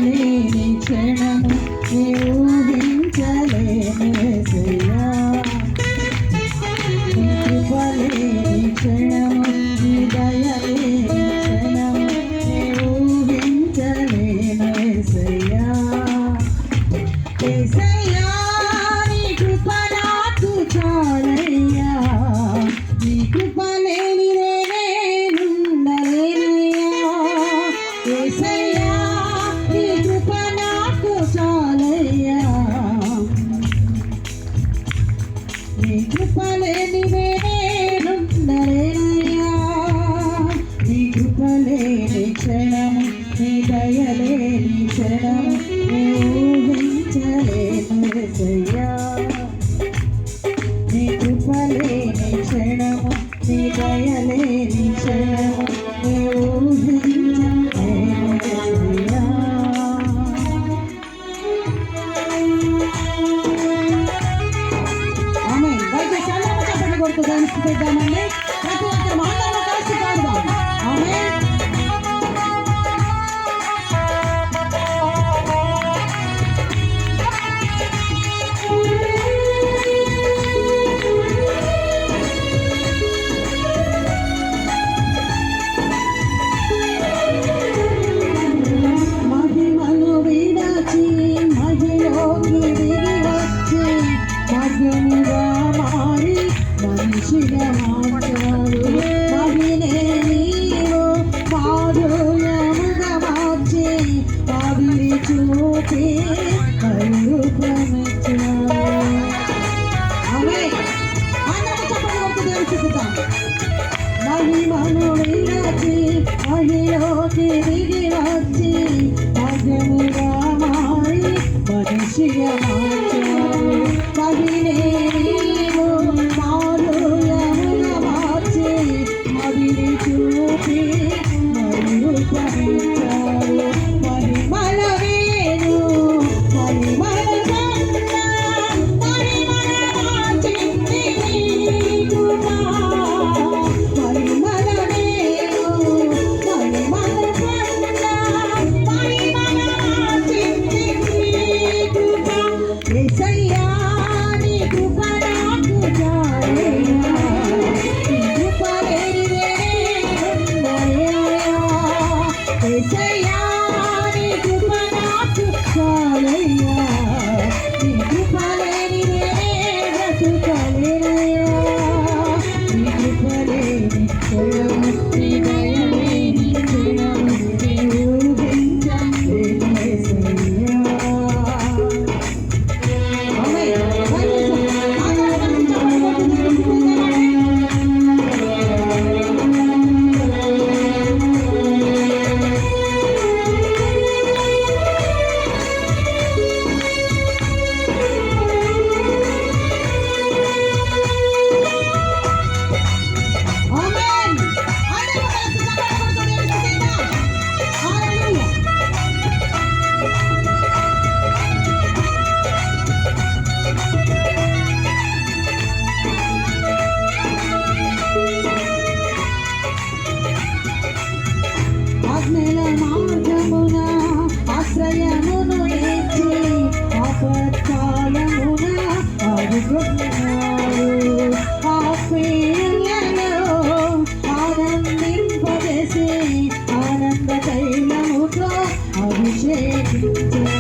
కృపలేని క్షణము ఊహించలేమేసయ్యా నీ కృపలేని క్షణము నీ దయలేని క్షణము ఊహించలేమేసయ్యా యేసయ్యా నీ కృప నాకు చాలయ్యా నీ కృప లేని నేనుండలేనయ్యా యేసయ్యా నీ కృప నాకు చాలయ్యా నీ కృప లేని నేనుండలేనయ్యా నీ కృప లేని క్షణము నీ దయలేని క్షణము ఊహించలేను యేసయ్యా నీ కృప లేని క్షణము నీ దయలేని క్షణము ఊహించలేను యేసయ్యా ఆమేన్. దయచేసి చల్లగా చప్పట్లు కొడుతూ దాన్ని స్తుతిద్దామండి. ప్రతి ఒక్కరు అందరం కలిసి పాడుదాం. ఆమేన్. మహిమను విడచి మహిలోకి దిగి వచ్చి మహిమగా మారి మనిషిగా మార్చారు మహినే నీవు మాధుర్యముగా మార్చి కవిని చూపి కరుపమిచ్చారు ఆమేన్. అందరూ చప్పట్లు కొడుతూ దేవుని స్తుతిద్దాం. మహిమను విడచి మహిలోకి దిగి వచ్చి మహిమగా మారి మనిషిగా మార్చారు మహినే నీవు మాధుర్యముగా మార్చి మహిని చూపి మరుపమిచ్చారు మహిమల వేణు మహిమల గంట మహిమల మార్చింది నీ కృప మహిమల వేణు మహిమల గంట మహిమల మార్చింది నీ కృప యేసయ్యా నీ కృప నాకు చాలయ్యా నీ కృప లేని నేనుండలేనయ్యా యేసయ్యా నీ కృప నాకు చాలయ్యా నీ కృప లేని నేను బ్రతుకలేనయ్యా నీ కృప లేని క్షణము నీ దయ లేని క్షణము నీ ఊహించలేను యేసయ్యా ఆమేన్. దయచేసి అందరూ కలిసి చప్పట్లు కొడుతూ దేవుని స్తుతిద్దామండి. ఆమేన్. అందరూ కలిసి చప్పట్లు కొడుతూ దేవుని స్తుతిద్దాం. హల్లెలూయా. ఆజ్ఞల మార్గమున ఆశ్రయమును ఇచ్చి ఆపత్కాలమున ఆదుకున్నాడు ఆత్మీయులలో ఆనందింపజేసి ఆనంద తైలముతో అభిషేకించాడు.